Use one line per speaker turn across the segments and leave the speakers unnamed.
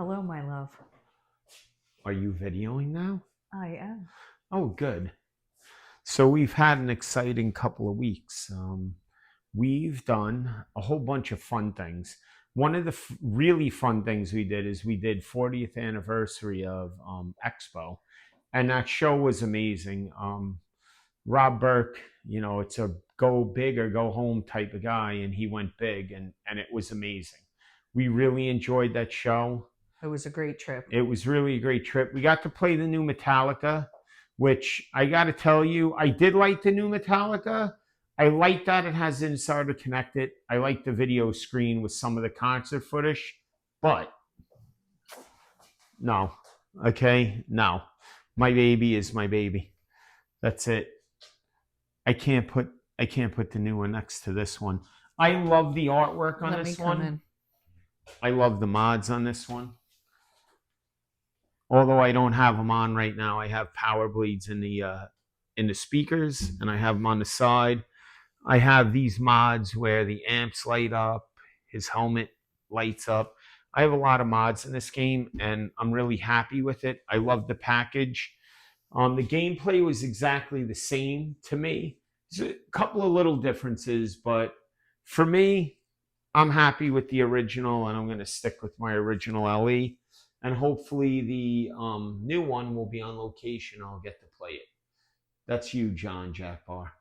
Hello, my love.
Are you videoing now?
I am.
Oh, good. So we've had an exciting couple of weeks. We've done a whole bunch of fun things. One of the really fun things we did is we did 40th anniversary of Expo, and that show was amazing. Rob Burke, it's a go big or go home type of guy, and he went big, and it was amazing. We really enjoyed that show.
It was a great trip.
It was really a great trip. We got to play the new Metallica, which I got to tell you, I did like the new Metallica. I like that it has Insider connected. I like the video screen with some of the concert footage, but no. Okay, no. My baby is my baby. That's it. I can't put the new one next to this one. I love the artwork on this one. I love the mods on this one. Although I don't have them on right now, I have power bleeds in the speakers, and I have them on the side. I have these mods where the amps light up, his helmet lights up. I have a lot of mods in this game, and I'm really happy with it. I love the package. The gameplay was exactly the same to me. There's a couple of little differences, but for me, I'm happy with the original, and I'm going to stick with my original LE. And hopefully the new one will be on location. I'll get to play it. That's you, John Jack Bar.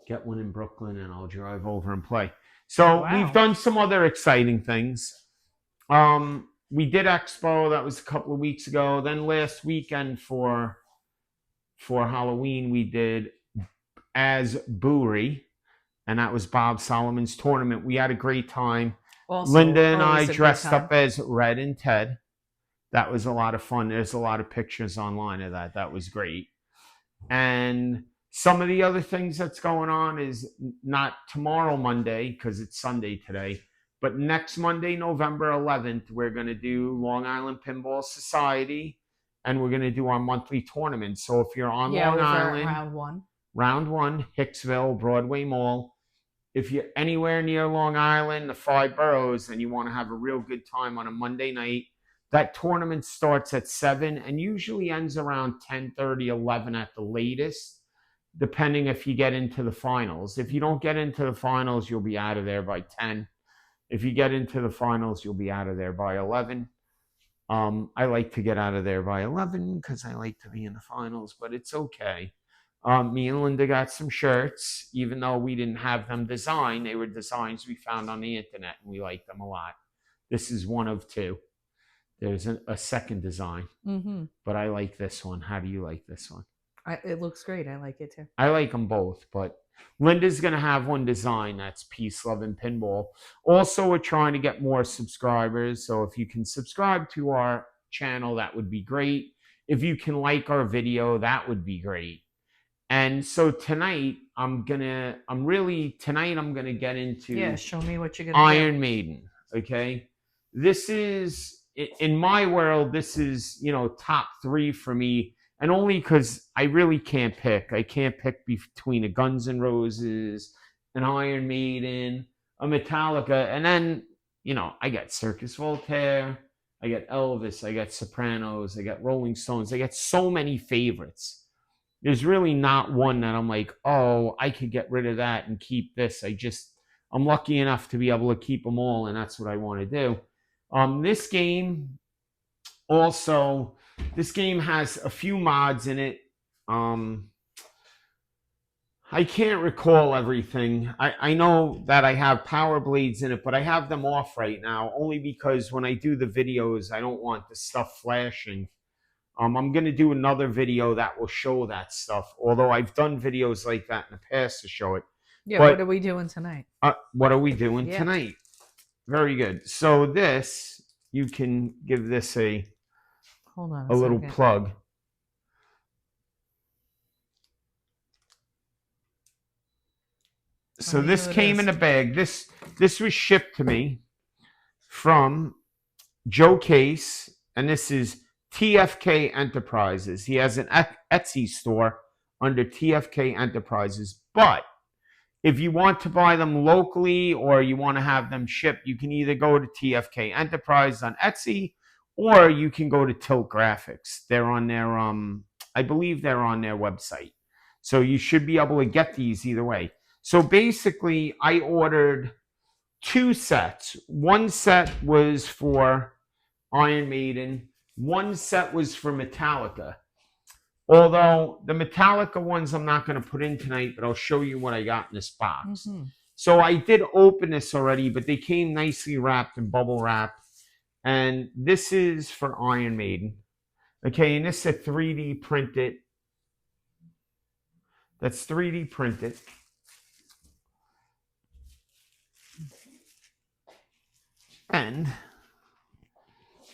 Get one in Brooklyn, and I'll drive over and play. So We've done some other exciting things. We did Expo. That was a couple of weeks ago. Then last weekend for Halloween, we did As Bowery, and that was Bob Solomon's tournament. We had a great time. Also, Linda and I dressed up as Red and Ted. That was a lot of fun. There's a lot of pictures online of that. That was great. And some of the other things that's going on is not tomorrow, Monday, because it's Sunday today, but next Monday, November 11th, we're going to do Long Island Pinball Society, and we're going to do our monthly tournament. So if you're on Long Island, round one, Hicksville, Broadway Mall, if you're anywhere near Long Island, the 5 boroughs, and you want to have a real good time on a Monday night, that tournament starts at 7 and usually ends around 10:30, 11 at the latest, depending if you get into the finals. If you don't get into the finals, you'll be out of there by 10. If you get into the finals, you'll be out of there by 11. I like to get out of there by 11 because I like to be in the finals, but it's okay. Me and Linda got some shirts, even though we didn't have them designed. They were designs we found on the internet, and we liked them a lot. This is one of 2. There's a second design, but I like this one. How do you like this one?
It looks great. I like it too.
I like them both, but Linda's going to have one design that's Peace, Love, and Pinball. Also, we're trying to get more subscribers, so if you can subscribe to our channel, that would be great. If you can like our video, that would be great. And so tonight, I'm gonna get into
show me what you're gonna
Iron Maiden. Okay, this is, in my world, this is top 3 for me, and only because I really can't pick. I can't pick between a Guns N' Roses, an Iron Maiden, a Metallica, and then I got Circus Voltaire, I got Elvis, I got Sopranos, I got Rolling Stones. I got so many favorites. There's really not one that I'm like, oh, I could get rid of that and keep this. I'm lucky enough to be able to keep them all, and that's what I want to do. This game has a few mods in it. I can't recall everything. I know that I have power blades in it, but I have them off right now only because when I do the videos, I don't want the stuff flashing. I'm going to do another video that will show that stuff, although I've done videos like that in the past to show it.
Yeah, but what are we doing tonight?
What are we doing tonight? Very good. So this, you can give this a little plug. So this came in a bag. This was shipped to me from Joe Case, and this is TFK Enterprises. He has an Etsy store under TFK Enterprises, but if you want to buy them locally or you want to have them shipped, you can either go to TFK Enterprise on Etsy or you can go to Tilt Graphics. They're on their I believe they're on their website. So you should be able to get these either way. So basically, I ordered 2 sets. One set was for Iron Maiden. One set was for Metallica. Although the Metallica ones I'm not going to put in tonight, but I'll show you what I got in this box.
Mm-hmm.
So I did open this already, but they came nicely wrapped in bubble wrap. And this is for Iron Maiden. Okay, and this is a 3D printed. That's 3D printed. And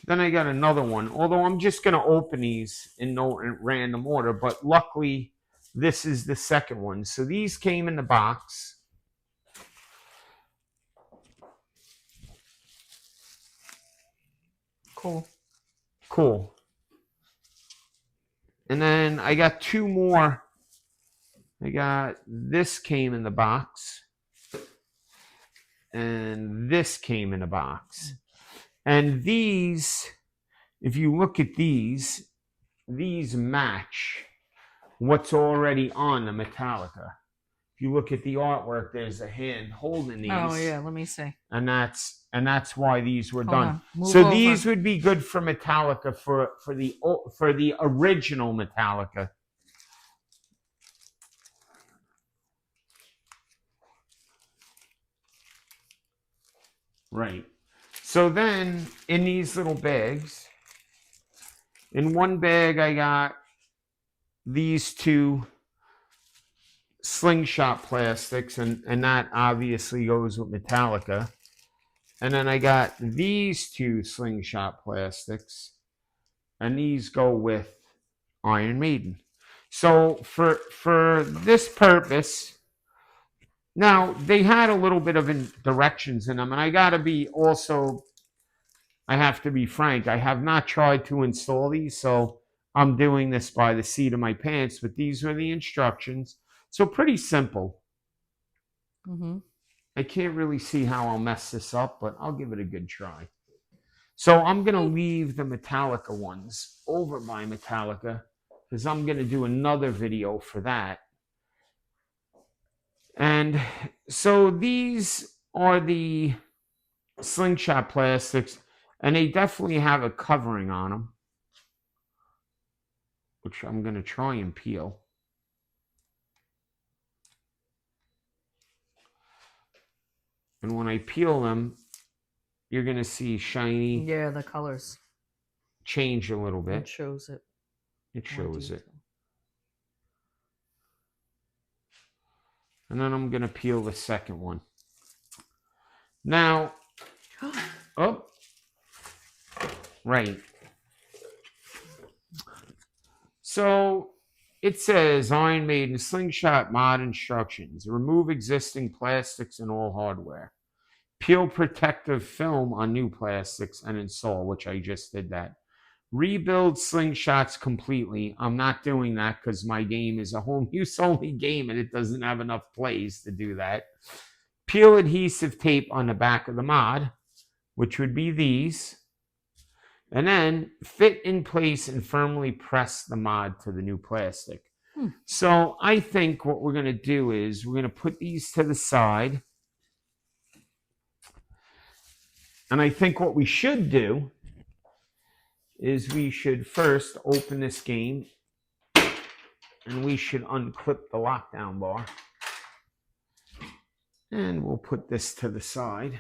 then I got another one. Although I'm just going to open these in no random order. But luckily, this is the second one. So these came in the box. Cool. And then I got 2 more. I got this came in the box. And this came in a box. And these, if you look at these match what's already on the Metallica. If you look at the artwork, there's a hand holding these.
Oh yeah, let me see.
And that's why these were done.
So
these would be good for Metallica for the original Metallica. Right. So then in these little bags, in one bag I got these 2 slingshot plastics, and that obviously goes with Metallica. And then I got these 2 slingshot plastics, and these go with Iron Maiden. So for this purpose, now they had a little bit of directions in them, and I have to be frank, I have not tried to install these, so I'm doing this by the seat of my pants, but these are the instructions. So pretty simple.
Mm-hmm.
I can't really see how I'll mess this up, but I'll give it a good try. So I'm going to leave the Metallica ones over by Metallica because I'm going to do another video for that. And so these are the slingshot plastics, and they definitely have a covering on them, which I'm going to try and peel. And when I peel them, you're going to see shiny.
Yeah, the colors
change a little bit.
It shows it.
It shows it. And then I'm going to peel the second one. Now, oh, right. So it says Iron Maiden slingshot mod instructions. Remove existing plastics and all hardware. Peel protective film on new plastics and install, which I just did that. Rebuild slingshots completely. I'm not doing that because my game is a home use only game and it doesn't have enough plays to do that. Peel adhesive tape on the back of the mod, which would be these. And then fit in place and firmly press the mod to the new plastic. So I think what we're going to do is we're going to put these to the side. And I think what we should do is we should first open this game and we should unclip the lockdown bar. And we'll put this to the side.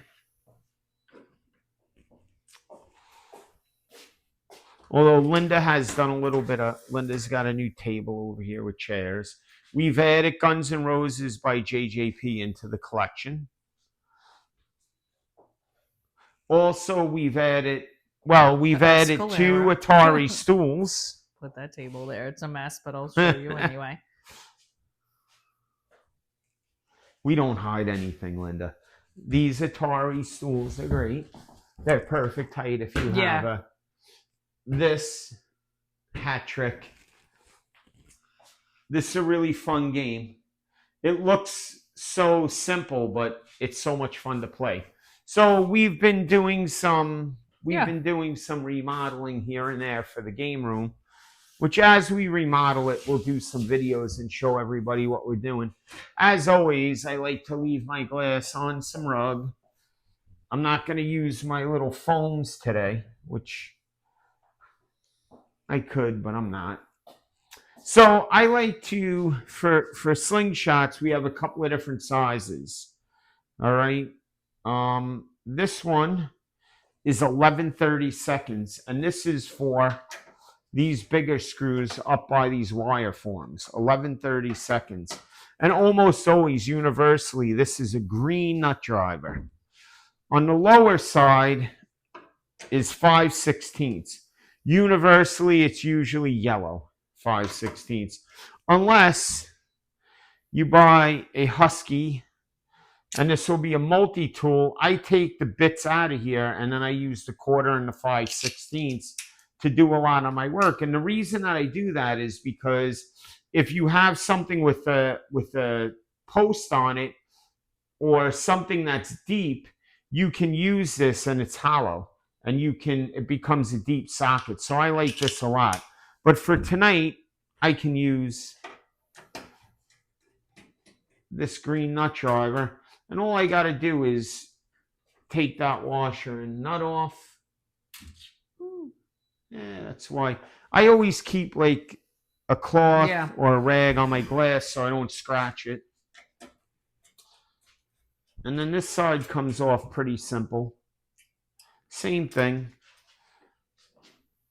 Although Linda has done a little bit of, Linda's got a new table over here with chairs. We've added Guns N' Roses by JJP into the collection. Also, we've added 2 Atari stools.
Put that table there. It's a mess, but I'll show you anyway.
We don't hide anything, Linda. These Atari stools are great. They're perfect height if you have this hat trick. This is a really fun game. It looks so simple, but it's so much fun to play. So we've been doing some we've been doing some remodeling here and there for the game room, which as we remodel it, we'll do some videos and show everybody what we're doing. As always, I like to leave my glass on some rug. I'm not going to use my little foams today, which I could, but I'm not. So I like to, for slingshots, we have a couple of different sizes. All right. This one is 11/32, and this is for these bigger screws up by these wire forms, 11/32. And almost always, universally, this is a green nut driver. On the lower side is 5/16. Universally, it's usually yellow, 5/16. Unless you buy a Husky, and this will be a multi-tool. I take the bits out of here, and then I use the 1/4 and the 5/16 to do a lot of my work. And the reason that I do that is because if you have something with a post on it or something that's deep, you can use this and it's hollow, and it becomes a deep socket. So I like this a lot. But for tonight, I can use this green nut driver, and all I got to do is take that washer and nut off. Yeah, that's why I always keep like a cloth or a rag on my glass so I don't scratch it. And then this side comes off pretty simple. Same thing.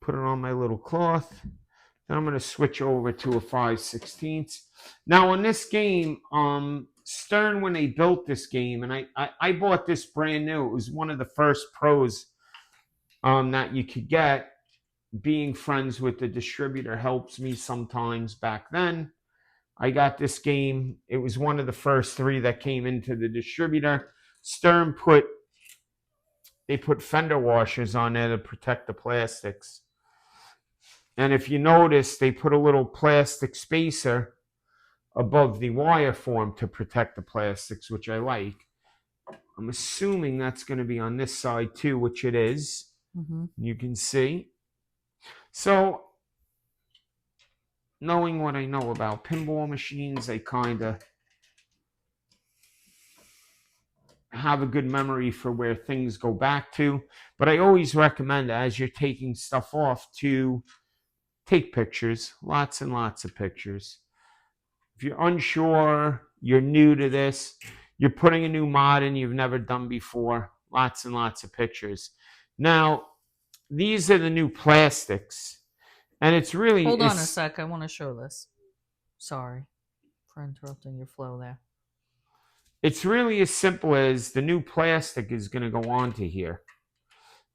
Put it on my little cloth. Then I'm going to switch over to a 5/16. Now on this game, Stern, when they built this game, and I bought this brand new. It was one of the first pros that you could get. Being friends with the distributor helps me sometimes back then. I got this game. It was one of the first 3 that came into the distributor. Stern put fender washers on there to protect the plastics. And if you notice, they put a little plastic spacer above the wire form to protect the plastics, which I like. I'm assuming that's going to be on this side too, which it is. Mm-hmm. You can see. So, knowing what I know about pinball machines, I kind of have a good memory for where things go back to. But I always recommend, as you're taking stuff off, to take pictures, lots and lots of pictures. If you're unsure, you're new to this, you're putting a new mod in you've never done before, lots and lots of pictures. Now, these are the new plastics. And it's really...
Hold on a sec. I want to show this. Sorry for interrupting your flow there.
It's really as simple as the new plastic is going to go onto here.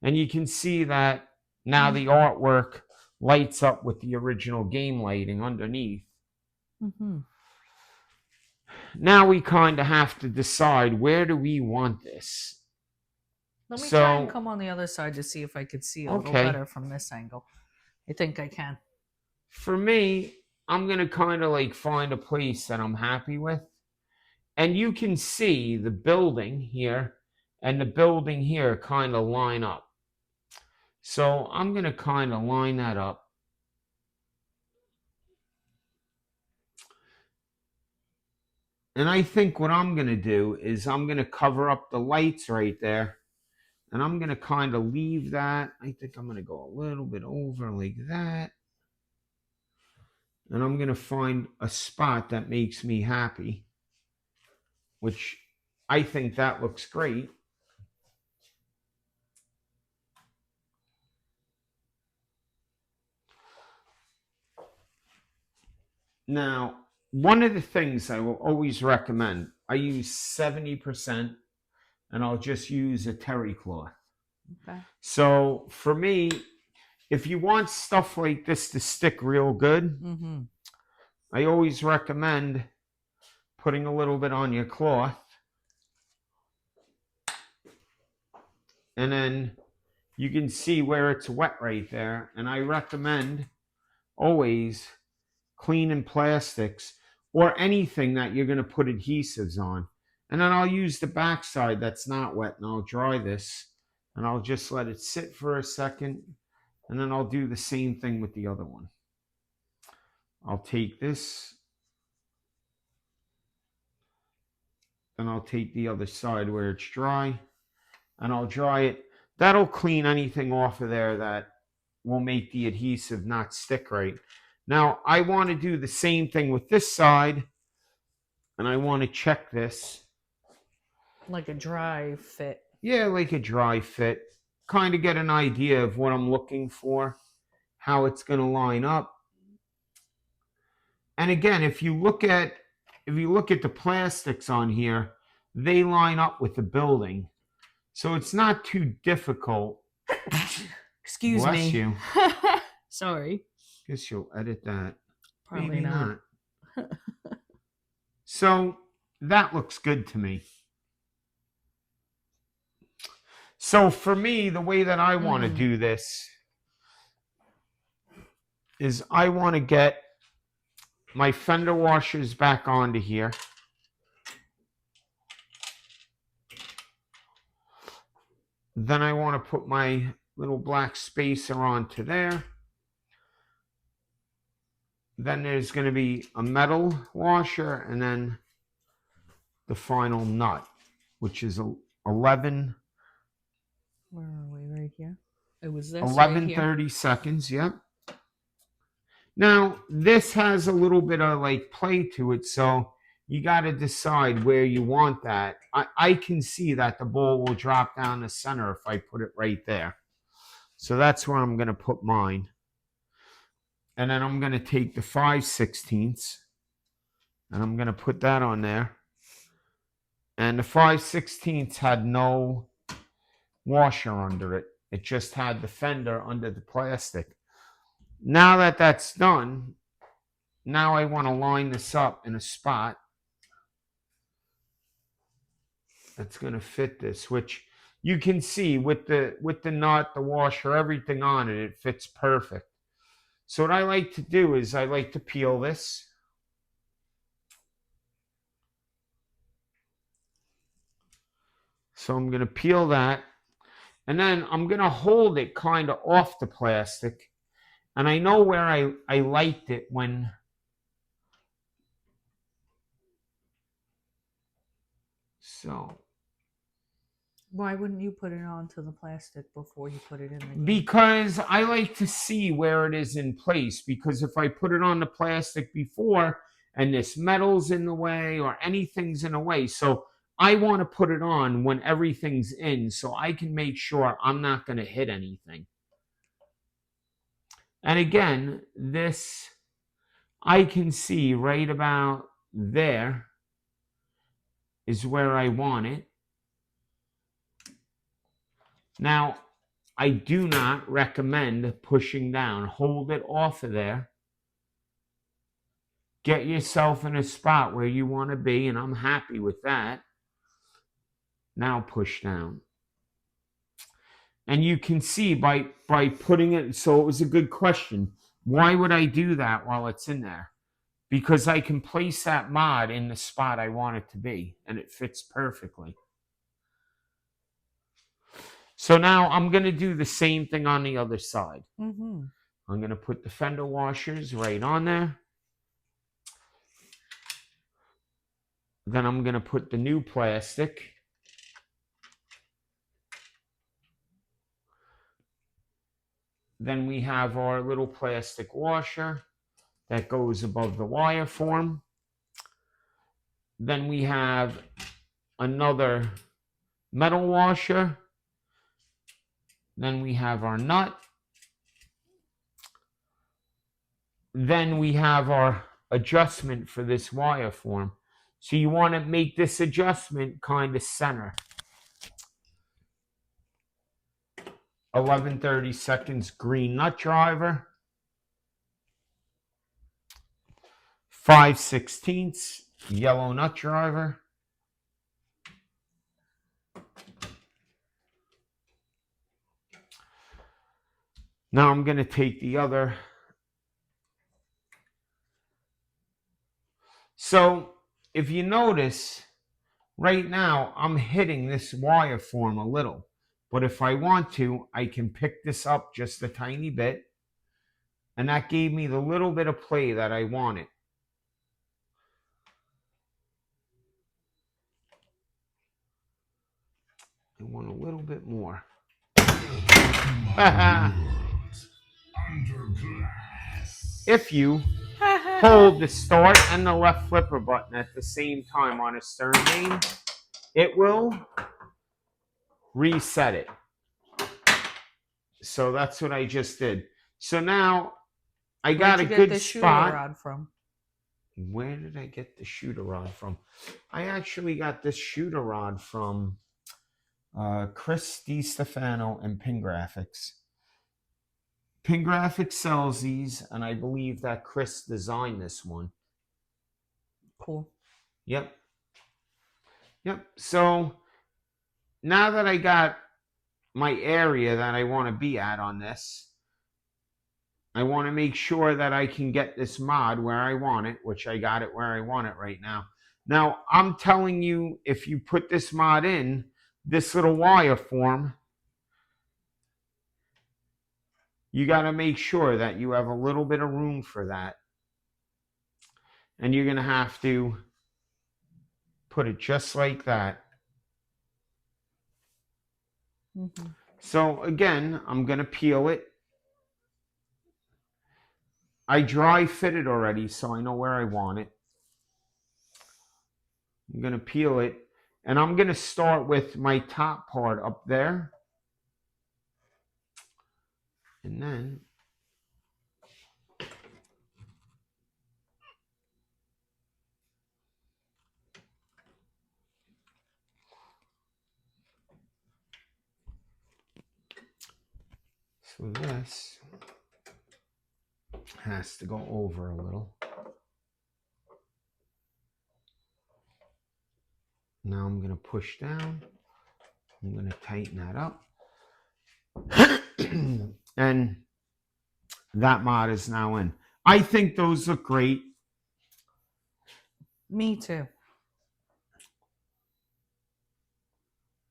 And you can see that now the artwork lights up with the original game lighting underneath. Mm-hmm. Now we kind of have to decide, where do we want this?
Let me try and come on the other side to see if I could see a little better from this angle. I think I can.
For me, I'm going to kind of like find a place that I'm happy with. And you can see the building here and the building here kind of line up. So I'm going to kind of line that up. And I think what I'm going to do is I'm going to cover up the lights right there. And I'm going to kind of leave that. I think I'm going to go a little bit over like that. And I'm going to find a spot that makes me happy, which I think that looks great. Now, one of the things I will always recommend, I use 70%, and I'll just use a terry cloth. Okay. So for me, if you want stuff like this to stick real good, I always recommend putting a little bit on your cloth. And then you can see where it's wet right there. And I recommend always cleaning plastics or anything that you're going to put adhesives on. And then I'll use the back side that's not wet, and I'll dry this. And I'll just let it sit for a second. And then I'll do the same thing with the other one. I'll take this. And I'll take the other side where it's dry. And I'll dry it. That'll clean anything off of there that will make the adhesive not stick right. Now, I want to do the same thing with this side. And I want to check this.
Like a dry fit.
Yeah, like a dry fit. Kind of get an idea of what I'm looking for, how it's going to line up. And again, if you look at the plastics on here, they line up with the building. So it's not too difficult.
Excuse
Bless
me.
you.
Sorry.
Guess you'll edit that.
Probably
Maybe
not.
So that looks good to me. So for me, the way that I want to do this is I want to get my fender washers back onto here. Then I want to put my little black spacer onto there. Then there's going to be a metal washer and then the final nut, which is 11.
Where are we? Right here? It was this
11:30 seconds, yep. Now, this has a little bit of like play to it, so you got to decide where you want that. I can see that the ball will drop down the center if I put it right there. So that's where I'm going to put mine. And then I'm going to take the 5/16 and I'm going to put that on there. And the 5/16 had no washer under it. It just had the fender under the plastic. Now that that's done, now I want to line this up in a spot that's going to fit this, which you can see with the nut, the washer, everything on it, it fits perfect. So what I like to do is I like to peel this. So I'm going to peel that. And then I'm going to hold it kind of off the plastic. And I know where I liked it when... So...
Why wouldn't you put it onto the plastic before you put it in the game?
Because I like to see where it is in place. Because if I put it on the plastic before and this metal's in the way or anything's in the way, so I want to put it on when everything's in so I can make sure I'm not going to hit anything. And again, this I can see right about there is where I want it. Now, I do not recommend pushing down. Hold it off of there. Get yourself in a spot where you want to be, and I'm happy with that. Now push down. And you can see by putting it, so it was a good question. Why would I do that while it's in there? Because I can place that mod in the spot I want it to be, and it fits perfectly. So now I'm going to do the same thing on the other side. I'm going to put the fender washers right on there. Then I'm going to put the new plastic. Then we have our little plastic washer that goes above the wire form. Then we have another metal washer. Then we have our nut. Then we have our adjustment for this wire form. So you want to make this adjustment kind of center. 11:30 seconds green nut driver. 5/16 yellow nut driver. Now I'm going to take the other. So if you notice, right now I'm hitting this wire form a little. But if I want to, I can pick this up just a tiny bit. And that gave me the little bit of play that I wanted. I want a little bit more. If you hold the start and the left flipper button at the same time on a Stern game, it will reset it. So that's what I just did. So now I got a good spot.
Shooter rod from?
Where did I get the shooter rod from? I actually got this shooter rod from Chris DiStefano and Pin Graphics. Pin Graphics sells these, and I believe that Chris designed this one.
Cool.
Yep. So now that I got my area that I want to be at on this, I want to make sure that I can get this mod where I want it, which I got it where I want it right now. Now, I'm telling you, if you put this mod in, this little wire form, you got to make sure that you have a little bit of room for that. And you're going to have to put it just like that.
Mm-hmm.
So again, I'm going to peel it. I dry fit it already, so I know where I want it. I'm going to peel it. And I'm going to start with my top part up there. And then so this has to go over a little. Now I'm going to push down. I'm going to tighten that up. And that mod is now in. I think those look great.
Me too.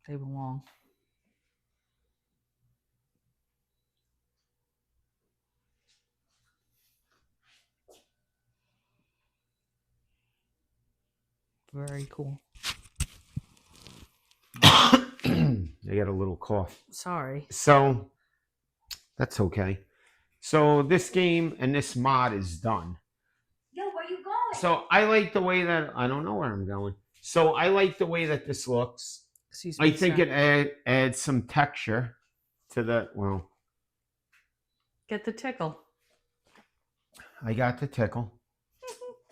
They belong. Very cool.
I got a little cough.
Sorry.
So that's okay. So this game and this mod is done.
Yo, where you going?
So I like the way that, I don't know where I'm going. So I like the way that this looks.
Excuse me,
I think it adds some texture to the, well.
Get the tickle.
I got the tickle.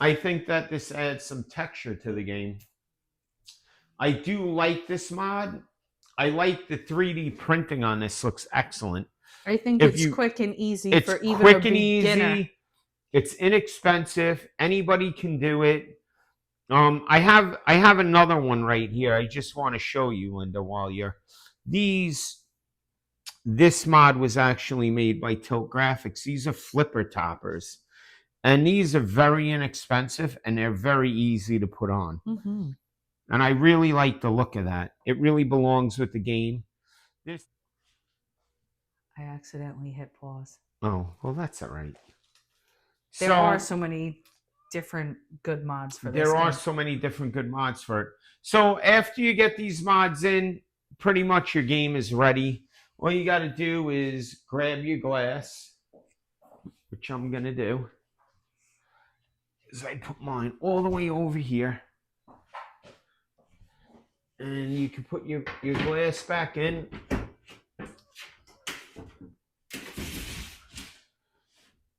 I think that this adds some texture to the game. I do like this mod. I like the 3D printing on this. Looks excellent.
I think it's quick and easy for even a beginner. Easy.
It's inexpensive. Anybody can do it. I have another one right here. I just want to show you, Linda, while you're this mod was actually made by Tilt Graphics. These are flipper toppers. And these are very inexpensive and they're very easy to put on.
Mm-hmm.
And I really like the look of that. It really belongs with the game. I
accidentally hit pause.
Oh, well, that's all right.
There are so many different good mods for this.
There are so many different good mods for it. So after you get these mods in, pretty much your game is ready. All you got to do is grab your glass, which I'm going to do. Is I put mine all the way over here. And you can put your glass back in.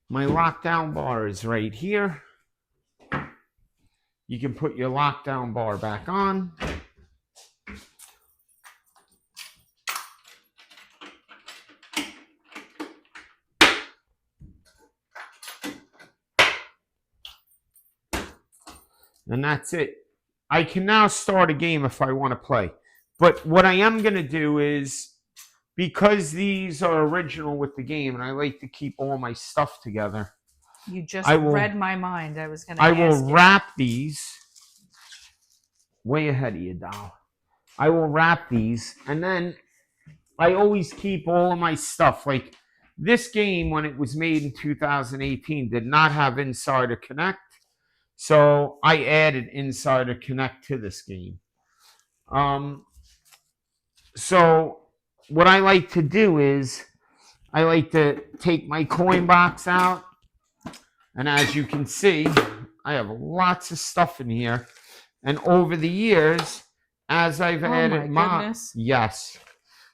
My lockdown bar is right here. You can put your lockdown bar back on. And that's it. I can now start a game if I want to play. But what I am going to do is, because these are original with the game, and I like to keep all my stuff together.
You just read my mind. I was going to ask
I will wrap these way ahead of you, doll. I will wrap these, and then I always keep all of my stuff. Like this game, when it was made in 2018, did not have Insider Connect. So I added Insider Connect to this game. So what I like to do is I like to take my coin box out. And as you can see, I have lots of stuff in here. And over the years, as I've added
goodness.
Yes.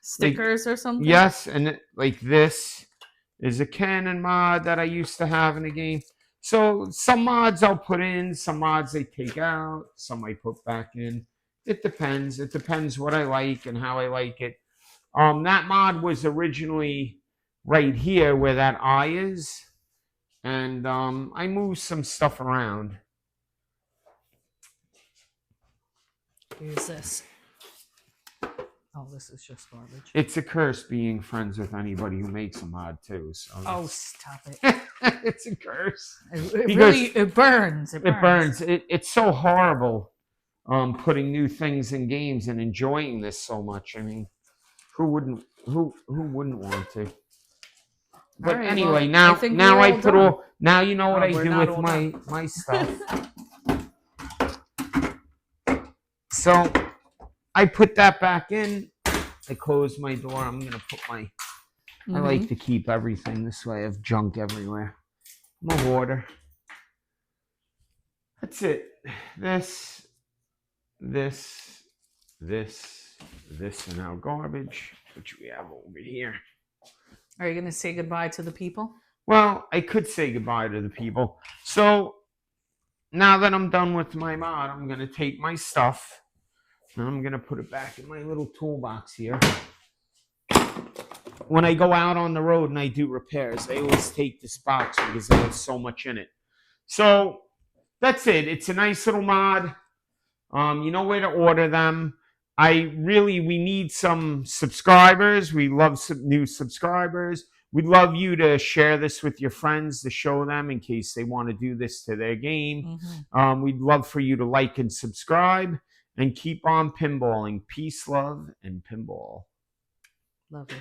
Stickers or something?
Yes, and like this is a Canon mod that I used to have in the game. So some mods I'll put in, some mods I take out, some I put back in. It depends. It depends what I like and how I like it. That mod was originally right here where that eye is. And I moved some stuff around.
Here's this. Oh, this is just garbage.
It's a curse being friends with anybody who makes a mod too. So
oh, stop it!
It's a curse.
It burns. It burns.
It's so horrible. Putting new things in games and enjoying this so much. I mean, who wouldn't want to? But
right,
anyway,
well,
now I put all. Now you know what I do with my stuff. So I put that back in. I close my door. I'm gonna put my. I like to keep everything this way. I have junk everywhere. I'm a hoarder. That's it. This, and our garbage, which we have over here.
Are you gonna say goodbye to the people?
Well, I could say goodbye to the people. So now that I'm done with my mod, I'm gonna take my stuff. And I'm going to put it back in my little toolbox here. When I go out on the road and I do repairs, I always take this box because I have so much in it. So that's it. It's a nice little mod. You know where to order them. We need some subscribers. We love some new subscribers. We'd love you to share this with your friends to show them in case they want to do this to their game. We'd love for you to like and subscribe. And keep on pinballing. Peace, love, and pinball.
Love it.